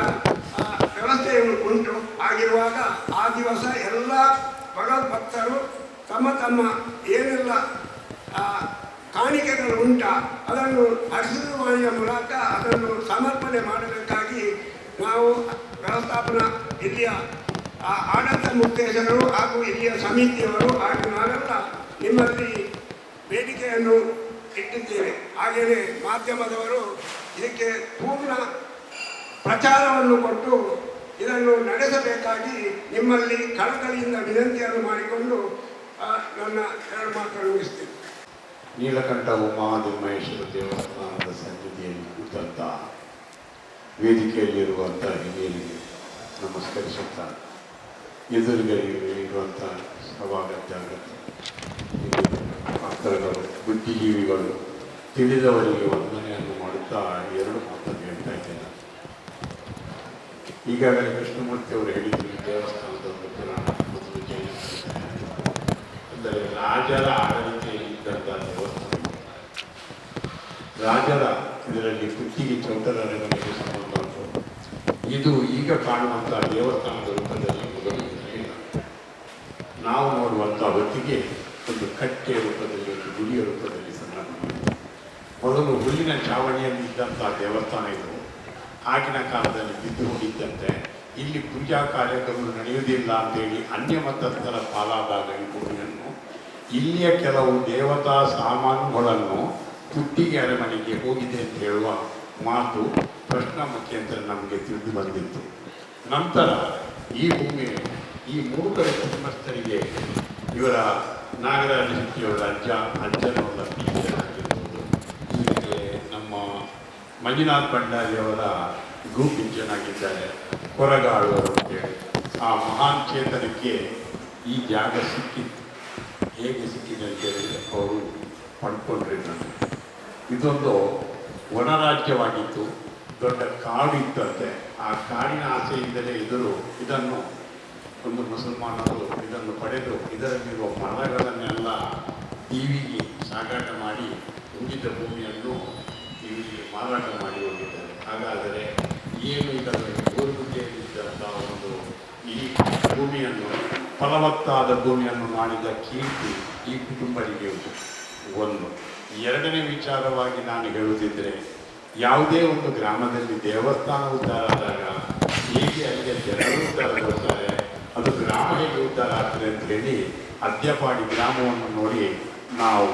ವ್ಯವಸ್ಥೆಯು ಉಂಟು. ಆಗಿರುವಾಗ ಆ ದಿವಸ ಎಲ್ಲ ಭಗವದ್ಭಕ್ತರು ತಮ್ಮ ತಮ್ಮ ಏನೆಲ್ಲ ಕಾಣಿಕೆಗಳು ಉಂಟ ಅದನ್ನು ಹರಿಸುವಾಣಿಯ ಮೂಲಕ ಅದನ್ನು ಸಮರ್ಪಣೆ ಮಾಡಬೇಕಾಗಿ ನಾವು ವ್ಯವಸ್ಥಾಪನಾ ಇಲ್ಲಿಯ ಆಡಳಿತ ಮುಕ್ತೇಶರು ಹಾಗೂ ಇಲ್ಲಿಯ ಸಮಿತಿಯವರು ಹಾಗೂ ನಾವೆಲ್ಲ ನಿಮ್ಮಲ್ಲಿ ಬೇಡಿಕೆಯನ್ನು ಇಟ್ಟಿದ್ದೇವೆ. ಹಾಗೆಯೇ ಮಾಧ್ಯಮದವರು ಇದಕ್ಕೆ ಪೂರ್ಣ ಪ್ರಚಾರವನ್ನು ಕೊಟ್ಟು ಇದನ್ನು ನಡೆಸಬೇಕಾಗಿ ನಿಮ್ಮಲ್ಲಿ ಕಳಕಳಿಯಿಂದ ವಿನಂತಿಯನ್ನು ಮಾಡಿಕೊಂಡು ನನ್ನ 2 ಮಾತನ್ನು ಮುಗಿಸ್ತೇನೆ. ನೀಲಕಂಠ ಉಮಾದಿಮಹೇಶ್ವರ ದೇವಸ್ಥಾನದ ಸನ್ನಿಧಿಯಲ್ಲಿ ಕೂತಂಥ ವೇದಿಕೆಯಲ್ಲಿರುವಂಥ ಹಿರಿಯರಿಗೆ ನಮಸ್ಕರಿಸುತ್ತಾ, ಎದುರುಗೈರುವಂಥ ಸಭಾಗತ್ಯಾಗತ ಭಕ್ತರುಗಳು, ಬುದ್ಧಿಜೀವಿಗಳು, ತಿಳಿದವರಿಗೆ ವಂದನೆಯನ್ನು ಮಾಡುತ್ತಾ 2 ಮಾತನ್ನು ಹೇಳ್ತಾ ಇದ್ದೇನೆ. ಈಗಾಗಲೇ ಕೃಷ್ಣಮೂರ್ತಿ ಅವರು ಹೇಳಿದ್ರು, ದೇವಸ್ಥಾನದ ಒಂದು ಪುರಾಣ ಮೊದಲು ಜೈನ ಅಂದರೆ ರಾಜರ ಆಡಳಿತ ಇದ್ದಂಥ ದೇವಸ್ಥಾನ. ರಾಜರ ಇದರಲ್ಲಿ ಕುತ್ತಿಗೆ ಚೌಟರರ ಮನೆಗೆ ಸಂಬಂಧ ಉಂಟು. ಇದು ಈಗ ಕಾಣುವಂಥ ದೇವಸ್ಥಾನದ ರೂಪದಲ್ಲಿ ಮೊದಲು ಇರಲಿಲ್ಲ. ನಾವು ನೋಡುವಂಥ ಹೊತ್ತಿಗೆ ಒಂದು ಕಟ್ಟೆಯ ರೂಪದಲ್ಲಿ, ಒಂದು ಗುಡಿಯ ರೂಪದಲ್ಲಿ ಸಂಗ್ರಹ ಮೊದಲು ಹುಲ್ಲಿನ ಚಾವಣಿಯಲ್ಲಿ ಇದ್ದಂಥ ದೇವಸ್ಥಾನ ಇದು. ಆಗಿನ ಕಾಲದಲ್ಲಿ ಬಿದ್ದು ಹೋಗಿದ್ದಂತೆ ಇಲ್ಲಿ ಪೂಜಾ ಕಾರ್ಯಕ್ರಮ ನಡೆಯುವುದಿಲ್ಲ ಅಂತೇಳಿ ಅನ್ಯ ಮತಸ್ಥರ ಪಾಲಾದಾಗ ಈ ಭೂಮಿಯನ್ನು, ಇಲ್ಲಿಯ ಕೆಲವು ದೇವತಾ ಸಾಮಾನುಗಳನ್ನು ತುಟ್ಟಿಗೆ ಅರಮನೆಗೆ ಹೋಗಿದೆ ಅಂತ ಹೇಳುವ ಮಾತು ಪ್ರಶ್ನ ಮುಖಾಂತರ ನಮಗೆ ತಿಳಿದು ಬಂದಿತ್ತು. ನಂತರ ಈ ಭೂಮಿಯು ಈ 3 ಕಡೆ ಕುಟುಂಬಸ್ಥರಿಗೆ ಇವರ ನಾಗರಾಜ ಶೆಟ್ಟಿಯವರ ಅಜ್ಜನವರ ಪಿಂಚನಾಗಿರ್ಬೋದು, ಇವರಿಗೆ ನಮ್ಮ ಮಂಜುನಾಥ್ ಭಂಡಾರಿಯವರ ಪಿಂಚನಾಗಿದ್ದಾರೆ, ಕೊರಗಾಳುವರು ಅಂತೇಳಿ ಆ ಮಹಾನ್ ಚೇತನಕ್ಕೆ ಈ ಜಾಗ ಸಿಕ್ಕಿತ್ತು. ಹೇಗೆ ಸಿಕ್ಕಿದೆ ಅಂತ ಹೇಳಿದರೆ ಅವರು ಪಡ್ಕೊಂಡಿದ್ದಾರೆ. ಇದೊಂದು ವನರಾಜ್ಯವಾಗಿತ್ತು, ದೊಡ್ಡ ಕಾಡು ಇತ್ತಂತೆ. ಆ ಕಾಡಿನ ಆಸೆಯಿಂದಲೇ ಇದನ್ನು ಒಂದು ಮುಸಲ್ಮಾನರು ಇದನ್ನು ಪಡೆದು ಇದರಲ್ಲಿರುವ ಮರಗಳನ್ನೆಲ್ಲ ಟಿವಿಗೆ ಸಾಗಾಟ ಮಾಡಿ ಉಳಿದ ಭೂಮಿಯನ್ನು ಟಿವಿಗೆ ಮಾರಾಟ ಮಾಡಿ ಹೋಗಿದ್ದಾರೆ. ಹಾಗಾದರೆ ಏನು ಇದನ್ನು ಗೋರ್ಗುಡ್ಡೆಯಲ್ಲಿದ್ದಂಥ ಒಂದು ಈ ಭೂಮಿಯನ್ನು, ಫಲವತ್ತಾದ ಭೂಮಿಯನ್ನು ಮಾಡಿದ ಕೀರ್ತಿ ಈ ಕುಟುಂಬರಿಗೆ ಒಂದು. 2ನೇ ವಿಚಾರವಾಗಿ ನಾನು ಹೇಳುತ್ತಿದ್ದರೆ, ಯಾವುದೇ ಒಂದು ಗ್ರಾಮದಲ್ಲಿ ದೇವಸ್ಥಾನ ಉದ್ಧಾರ ಆದಾಗ ಹೇಗೆ ಅಲ್ಲಿಗೆ ಜನರು ಉದ್ಧಾರಗೊಳ್ತಾರೆ, ಅದು ಗ್ರಾಮ ಹೇಗೆ ಉದ್ಧಾರ ಆಗ್ತದೆ ಅಂತ ಹೇಳಿ ಅದ್ಯಪಾಡಿ ಗ್ರಾಮವನ್ನು ನೋಡಿ ನಾವು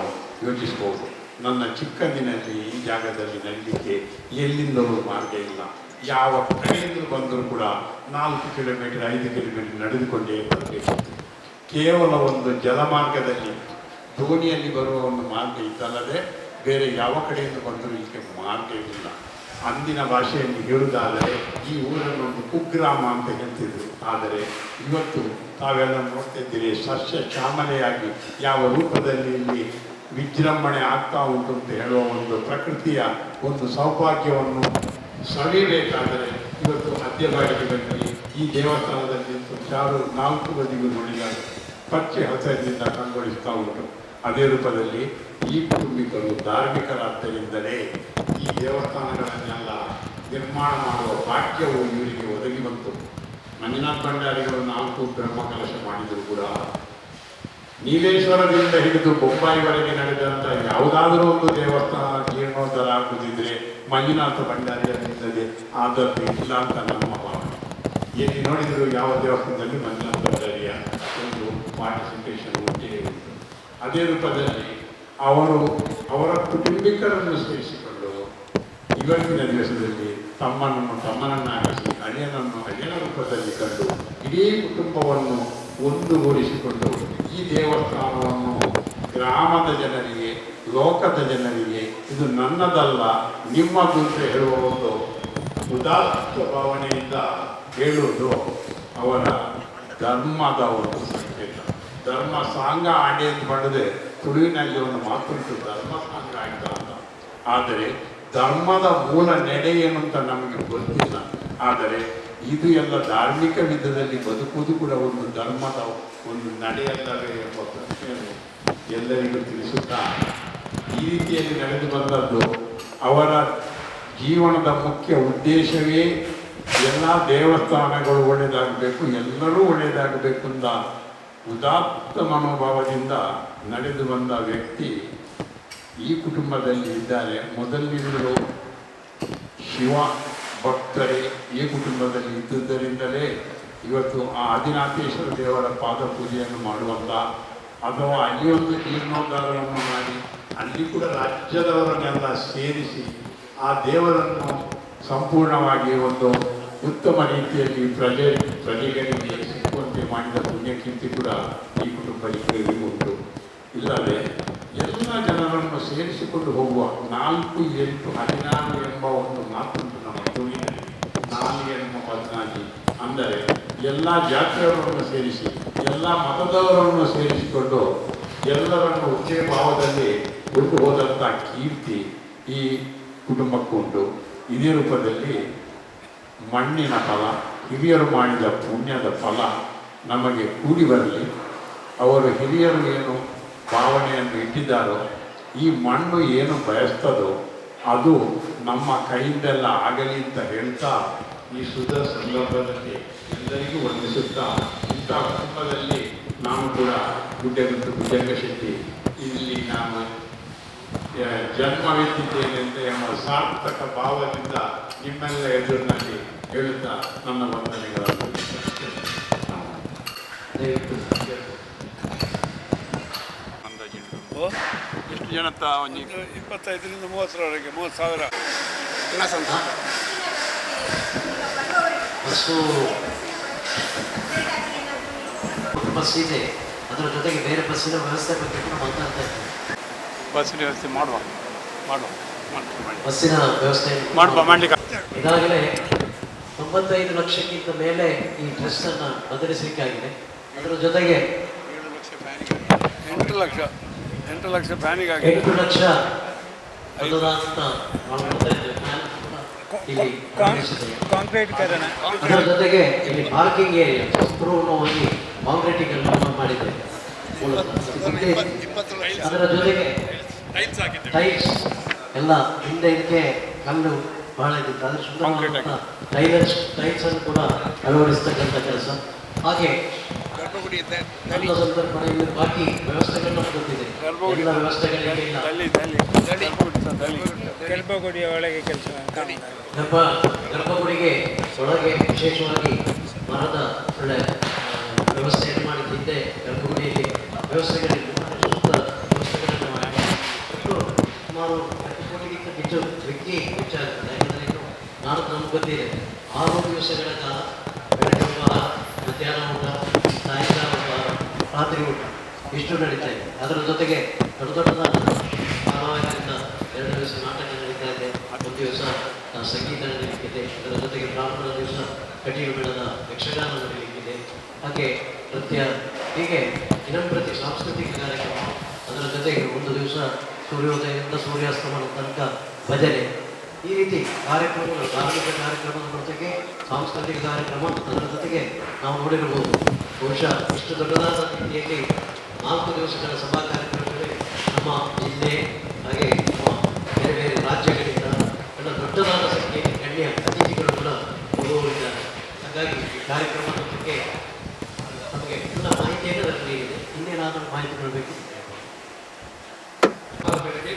ಯೋಚಿಸ್ಬೋದು. ನನ್ನ ಚಿಕ್ಕಂದಿನಲ್ಲಿ ಈ ಜಾಗದಲ್ಲಿ ನಡೀಲಿಕ್ಕೆ ಎಲ್ಲಿಂದಲೂ ಮಾರ್ಗ ಇಲ್ಲ. ಯಾವ ಕಡೆಯಿಂದ ಬಂದರೂ ಕೂಡ 4 ಕಿಲೋಮೀಟರ್ 5 ಕಿಲೋಮೀಟರ್ ನಡೆದುಕೊಂಡೇ ಬರಬೇಕು. ಕೇವಲ ಒಂದು ಜಲಮಾರ್ಗದಲ್ಲಿ ದೋಣಿಯಲ್ಲಿ ಬರುವ ಒಂದು ಮಾರ್ಗ ಇದ್ದಲ್ಲದೆ ಬೇರೆ ಯಾವ ಕಡೆಯಿಂದ ಬಂದರೂ ಇದಕ್ಕೆ ಮಾರ್ಗ ಇಲ್ಲ. ಅಂದಿನ ಭಾಷೆಯಲ್ಲಿ ಹೇಳುವುದಾದರೆ ಈ ಊರನ್ನು ಒಂದು ಕುಗ್ರಾಮ ಅಂತ ಹೇಳ್ತಿದ್ರು. ಆದರೆ ಇವತ್ತು ತಾವೆಲ್ಲ ನೋಡ್ತಿದ್ದೀರಿ, ಸಸ್ಯ ಶ್ಯಾಮಲೆಯಾಗಿ ಯಾವ ರೂಪದಲ್ಲಿ ಇಲ್ಲಿ ವಿಜೃಂಭಣೆ ಆಗ್ತಾ ಉಂಟು ಅಂತ ಹೇಳುವ ಒಂದು ಪ್ರಕೃತಿಯ ಒಂದು ಸೌಭಾಗ್ಯವನ್ನು ಸವಿಬೇಕಾದರೆ ಇವತ್ತು ಮಧ್ಯಭಾಗಕ್ಕೆ ಬಂದು ಈ ದೇವಸ್ಥಾನದಲ್ಲಿ ಯಾರು 4 ಬದಿಗೂ ನೋಡಿದಾಗ ಪಚ್ಚೆ ಹಸಿರಿನಿಂದ ಕಂಗೊಳಿಸ್ತಾ ಉಂಟು. ಅದೇ ರೂಪದಲ್ಲಿ ಈ ಕುಟುಂಬಿಕರು ಧಾರ್ಮಿಕರಾದ್ದರಿಂದಲೇ ಈ ದೇವಸ್ಥಾನಗಳನ್ನೆಲ್ಲ ನಿರ್ಮಾಣ ಮಾಡುವ ಭಾಗ್ಯವು ಇವರಿಗೆ ಒದಗಿ ಬಂತು. ಮಂಜುನಾಥ ಭಂಡಾರಿಗಳು 4 ಬ್ರಹ್ಮಕಲಶ ಮಾಡಿದರೂ ಕೂಡ ನೀಲೇಶ್ವರದಿಂದ ಹಿಡಿದು ಬೊಂಬಾಯಿವರೆಗೆ ನಡೆದಂಥ ಯಾವುದಾದರೂ ಒಂದು ದೇವಸ್ಥಾನ ಜೀರ್ಣೋದ್ಧಾರ ಆಗುತ್ತಿದ್ದರೆ ಮಂಜುನಾಥ ಭಂಡಾರಿಯಲ್ಲಿದ್ದದೆ ಆದದ್ದು ಇಲ್ಲ ಅಂತ ನಮ್ಮ ಭಾವನೆ. ಎಲ್ಲಿ ನೋಡಿದರೂ ಯಾವ ದೇವಸ್ಥಾನದಲ್ಲಿ ಮಂಜುನಾಥ ಭಂಡಾರಿಯ ಒಂದು ಪಾರ್ಟಿಸಿಪೇಷನ್ ಉಂಟೇ ಉಂಟು. ಅದೇ ರೂಪದಲ್ಲಿ ಅವರ ಕುಟುಂಬಿಕರನ್ನು ಸೇರಿಸಿಕೊಂಡು ಇವತ್ತಿನ ದಿವಸದಲ್ಲಿ ತಮ್ಮನನ್ನಾಗಿಸಿ ಅಳಿಯನ ರೂಪದಲ್ಲಿ ಕಂಡು ಇಡೀ ಕುಟುಂಬವನ್ನು ಒಂದುಗೂಡಿಸಿಕೊಂಡು ಈ ದೇವಸ್ಥಾನವನ್ನು ಗ್ರಾಮದ ಜನರಿಗೆ, ಲೋಕದ ಜನರಿಗೆ ಇದು ನನ್ನದಲ್ಲ ನಿಮ್ಮದು ಅಂತ ಹೇಳುವ ಒಂದು ಉದಾತ್ತ ಭಾವನೆಯಿಂದ ಹೇಳುವುದು ಅವರ ಧರ್ಮದ ಒಂದು ಸಂಕೇತ. ಧರ್ಮ ಸಾಂಗ ಆಡಿ ಅಂತ ಮಾಡಿದ್ರೆ ತುಳುವಿನಲ್ಲಿ ಒಂದು ಮಾತುಂಟು, ಧರ್ಮ ಸಾಂಗ ಆಯ್ತ ಅಂತ. ಆದರೆ ಧರ್ಮದ ಮೂಲ ನೆಡೆ ಏನು ಅಂತ ನಮಗೆ ಗೊತ್ತಿಲ್ಲ. ಆದರೆ ಇದು ಎಲ್ಲ ಧಾರ್ಮಿಕ ವಿಧದಲ್ಲಿ ಬದುಕುವುದು ಕೂಡ ಒಂದು ಧರ್ಮದ ಒಂದು ನಡೆಯಲ್ಲವೇ ಎಂಬ ಪ್ರಶ್ನೆಯನ್ನು ಎಲ್ಲರಿಗೂ ತಿಳಿಸುತ್ತಾ ಈ ರೀತಿಯಲ್ಲಿ ನಡೆದು ಬಂದದ್ದು ಅವರ ಜೀವನದ ಮುಖ್ಯ ಉದ್ದೇಶವೇ ಎಲ್ಲ ದೇವಸ್ಥಾನಗಳು ಒಳ್ಳೆಯದಾಗಬೇಕು, ಎಲ್ಲರೂ ಒಳ್ಳೆಯದಾಗಬೇಕು ಅಂತ ಉದಾತ್ತ ಮನೋಭಾವದಿಂದ ನಡೆದು ಬಂದ ವ್ಯಕ್ತಿ ಈ ಕುಟುಂಬದಲ್ಲಿ ಇದ್ದಾರೆ. ಮೊದಲಿನಿಂದಲೂ ಶಿವ ಭಕ್ತರೇ ಈ ಕುಟುಂಬದಲ್ಲಿ ಇದ್ದುದರಿಂದಲೇ ಇವತ್ತು ಆ ಆದಿನಾಥೇಶ್ವರ ದೇವರ ಪಾದ ಪೂಜೆಯನ್ನು ಮಾಡುವಂಥ ಅಥವಾ ಅಲ್ಲಿ ಒಂದು ಜೀರ್ಣೋದ್ಧಾರವನ್ನು ಮಾಡಿ ಅಲ್ಲಿ ಕೂಡ ರಾಜ್ಯದವರನ್ನೆಲ್ಲ ಸೇರಿಸಿ ಆ ದೇವರನ್ನು ಸಂಪೂರ್ಣವಾಗಿ ಒಂದು ಉತ್ತಮ ರೀತಿಯಲ್ಲಿ ಪ್ರಜೆಗಳಿಗೆ ಸಿಕ್ಕುವಂತೆ ಮಾಡಿದ ಪುಣ್ಯಕೀರ್ತಿ ಕೂಡ ಈ ಕುಟುಂಬ ಇಬ್ಬರಿಗೂ ಉಂಟು. ಇಲ್ಲದೆ ಎಲ್ಲ ಜನರನ್ನು ಸೇರಿಸಿಕೊಂಡು ಹೋಗುವ 4, 8, 16 ಎಂಬ ಒಂದು ಮಾತುಂಟು ನಮ್ಮ ತುಳುವಿನಲ್ಲಿ. 4 ಎಂಬ 14 ಅಂದರೆ ಎಲ್ಲ ಜಾತಿಯವರನ್ನು ಸೇರಿಸಿ ಎಲ್ಲ ಮತದವರನ್ನು ಸೇರಿಸಿಕೊಂಡು ಎಲ್ಲರನ್ನು ಉಚ್ಚೆ ಭಾವದಲ್ಲಿ ಕೊಟ್ಟು ಹೋದಂಥ ಕೀರ್ತಿ ಈ ಕುಟುಂಬಕ್ಕುಂಟು. ಇದೇ ರೂಪದಲ್ಲಿ ಮಣ್ಣಿನ ಫಲ, ಹಿರಿಯರು ಮಾಡಿದ ಪುಣ್ಯದ ಫಲ ನಮಗೆ ಕೂಡಿ ಬರಲಿ. ಅವರು ಹಿರಿಯರು ಏನು ಭಾವನೆಯನ್ನು ಇಟ್ಟಿದ್ದಾರೋ, ಈ ಮಣ್ಣು ಏನು ಬಯಸ್ತದೋ ಅದು ನಮ್ಮ ಕೈಯಿಂದೆಲ್ಲ ಆಗಲಿ ಅಂತ ಹೇಳ್ತಾ ಈ ಶುದ್ಧ ಸಂದರ್ಭದಲ್ಲಿ ಎಲ್ಲರಿಗೂ ವಂದಿಸುತ್ತಾ ಇಂಥ ಕುಟುಂಬದಲ್ಲಿ ನಾನು ಕೂಡ ಗುಡ್ಡಗಂಗ ಶೆಟ್ಟಿ ಇಲ್ಲಿ ನಾನು ಜನ್ಮವೆತ್ತಿದ್ದೇನೆ ಅಂತ ಎಂಬ ಸಾರ್ಥಕ ಭಾವದಿಂದ ನಿಮ್ಮೆಲ್ಲ ಎದುರಿನಲ್ಲಿ ಹೇಳುತ್ತಾ ನನ್ನ ವಂದನೆಗಳನ್ನು ಎಷ್ಟು ಜನ 25ರಿಂದ 30ರವರೆಗೆ 30,000 ಬಸ್ ಇದೆ, ಅದರ ಜೊತೆಗೆ ಬೇರೆ ಬಸ್ಸಿನ ವ್ಯವಸ್ಥೆ ಬಗ್ಗೆ ಕೂಡ ಮಾತಾಡ್ತಾ ಇದ್ದೀವಿ. ಬಸ್ಸಿನ ವ್ಯವಸ್ಥೆ ಮಾಡುವ ಬಸ್ಸಿನ ವ್ಯವಸ್ಥೆ ಮಾಡಲಿಕ್ಕೆ ಈಗಾಗಲೇ 95 ಲಕ್ಷಕ್ಕಿಂತ ಮೇಲೆ ಈ ಟ್ರಸ್ಟ್ ಅನ್ನು ಬದಲಿಸಲಿಕ್ಕಾಗಿದೆ. ಅದರ ಜೊತೆಗೆ 8 ಲಕ್ಷ ಫ್ಯಾನಿಗಾಗಿ 8 ಲಕ್ಷ ಅನುದಾನ ಮಾಡ್ತಾ ಇದ್ದೇವೆ. ಇಲ್ಲಿ ಕಾಂಕ್ರೀಟ್ ಕಾರಣ ಅದರ ಜೊತೆಗೆ ಇಲ್ಲಿ ಪಾರ್ಕಿಂಗ್ ಏರಿಯಾ ಸಂಪೂರ್ಣವಾಗಿ ಕಾಂಕ್ರೀಟಿಂಗ್ ಮಾಡಿದ್ದೇವೆ. ಅದರ ಜೊತೆಗೆ ಟೈಲ್ಸ್ ಎಲ್ಲ ಹಿಂದೆ ಇದಕ್ಕೆ ಕಲ್ಲು ಬಹಳ ಇದ್ದಿತ್ತು, ಅದ್ರ ಸುಂದರವಾದಂಥ ಟೈಲ್ಸ್ ಅನ್ನು ಕೂಡ ಅಳವಡಿಸ್ತಕ್ಕಂಥ ಕೆಲಸ. ಹಾಗೆ ಎಲ್ಲ ಸಂದರ್ಭದಲ್ಲಿ ಬಾಕಿ ವ್ಯವಸ್ಥೆಗಳನ್ನ ಗೊತ್ತಿದೆ, ಎಲ್ಲ ವ್ಯವಸ್ಥೆಗಳಿಗೆ ಗರ್ಭಗುಡಿಯ ಒಳಗೆ ಕೆಲಸ ಗರ್ಭಗುಡಿಗೆ ಒಳಗೆ ವಿಶೇಷವಾಗಿ ಮರದ ಒಳ್ಳೆ ವ್ಯವಸ್ಥೆಯನ್ನು ಮಾಡಿದ್ದೆ. ಗರ್ಭಗುಡಿಯಲ್ಲಿ ವ್ಯವಸ್ಥೆಗಳಿಲ್ಲ, ಸೂಕ್ತ ವ್ಯವಸ್ಥೆಗಳು ಸುಮಾರು 10 ಕೋಟಿಗಿಂತ ಹೆಚ್ಚು ವ್ಯಕ್ತಿ ಹೆಚ್ಚಾಗುತ್ತದೆ. ಯಾಕಂದರೆ ಇನ್ನು ನಾಡು ನಮ್ಗೆ ಗೊತ್ತಿದೆ 6 ದಿವಸಗಳ ಕಾಲ ಬೆಳಗ್ಗೆ ಉಪಹಾರ, ಮಧ್ಯಾಹ್ನ ಊಟ, ಸಾಯಂಕಾಲ ಉಪಹಾರ, ರಾತ್ರಿ ಊಟ ಇಷ್ಟು ನಡೀತಾ ಇದೆ. ಅದರ ಜೊತೆಗೆ ದೊಡ್ಡ ದೊಡ್ಡದಾದ ಧಾರಾವಾಹಿಗಳಿಂದ 2 ದಿವಸ ನಾಟಕ ನಡೀತಾ ಇದೆ, 1 ದಿವಸ ಸಂಗೀತ ನಡೀಲಿಕ್ಕಿದೆ, ಅದರ ಜೊತೆಗೆ ಬ್ರಾಹ್ಮಣ ದಿವಸ ಕಟೀಲು ಮೇಳದ ಯಕ್ಷಗಾನ ನಡೀಲಿಕ್ಕಿದೆ, ಹಾಗೆ ನೃತ್ಯ, ಹೀಗೆ ದಿನಂಪ್ರತಿ ಸಾಂಸ್ಕೃತಿಕ ಕಾರ್ಯಕ್ರಮ. ಅದರ ಜೊತೆಗೆ 1 ದಿವಸ ಸೂರ್ಯೋದಯದಿಂದ ಸೂರ್ಯಾಸ್ತಮನ ತನಕ ಭಜನೆ, ಈ ರೀತಿ ಕಾರ್ಯಕ್ರಮಗಳು, ಧಾರ್ಮಿಕ ಕಾರ್ಯಕ್ರಮದ ಜೊತೆಗೆ ಸಾಂಸ್ಕೃತಿಕ ಕಾರ್ಯಕ್ರಮ. ಅದರ ಜೊತೆಗೆ ನಾವು ನೋಡಿರಬಹುದು, ಬಹುಶಃ ಇಷ್ಟು ದೊಡ್ಡದಾದ ರೀತಿಯಲ್ಲಿ 4 ದಿವಸಗಳ ಸಭಾ ಕಾರ್ಯಕ್ರಮಗಳಲ್ಲಿ ನಮ್ಮ ಜಿಲ್ಲೆ ಹಾಗೆ ನಮ್ಮ ಬೇರೆ ಬೇರೆ ರಾಜ್ಯಗಳಿಂದ ಎಲ್ಲ ದೊಡ್ಡದಾದ ಸಂಖ್ಯೆಯಲ್ಲಿ ಗಣ್ಯ ಅತಿಥಿಗಳು ಕೂಡ ಹೋಗುವವರಿದ್ದಾರೆ. ಹಾಗಾಗಿ ಈ ಕಾರ್ಯಕ್ರಮದ ಬಗ್ಗೆ ನಮಗೆ ಎಲ್ಲ ಮಾಹಿತಿಯನ್ನು ಅದರಲ್ಲಿ ನೀಡಿದೆ. ಇನ್ನೇನಾದರೂ ಮಾಹಿತಿ ಕೊಡಬೇಕು. ಬೆಳಗ್ಗೆ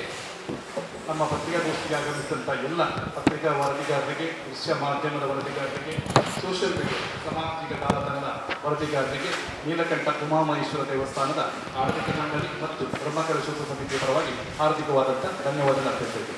ನಮ್ಮ ಪತ್ರಿಕಾಗೋಷ್ಠಿಗೆ ಆಗಮಿಸಿದಂಥ ಎಲ್ಲ ಪತ್ರಿಕಾ ವರದಿಗಾರರಿಗೆ, ದೃಶ್ಯ ಮಾಧ್ಯಮದ ವರದಿಗಾರರಿಗೆ, ಸೋಷಿಯಲ್ ಮೀಡಿಯಾ ಸಾಮಾಜಿಕ ಜಾಲತಾಣದ ವರದಿಗಾರರಿಗೆ, ನೀಲಕಂಠ ಉಮಾಮಹೇಶ್ವರ ದೇವಸ್ಥಾನದ ಆಡಳಿತ ಮಂಡಳಿ ಮತ್ತು ಬ್ರಹ್ಮಕಲಶೋತ್ಸವ ಸಮಿತಿಯ ಪರವಾಗಿ ಹಾರ್ದಿಕವಾದಂಥ ಧನ್ಯವಾದ ಅರ್ಪಿಸುತ್ತೇವೆ.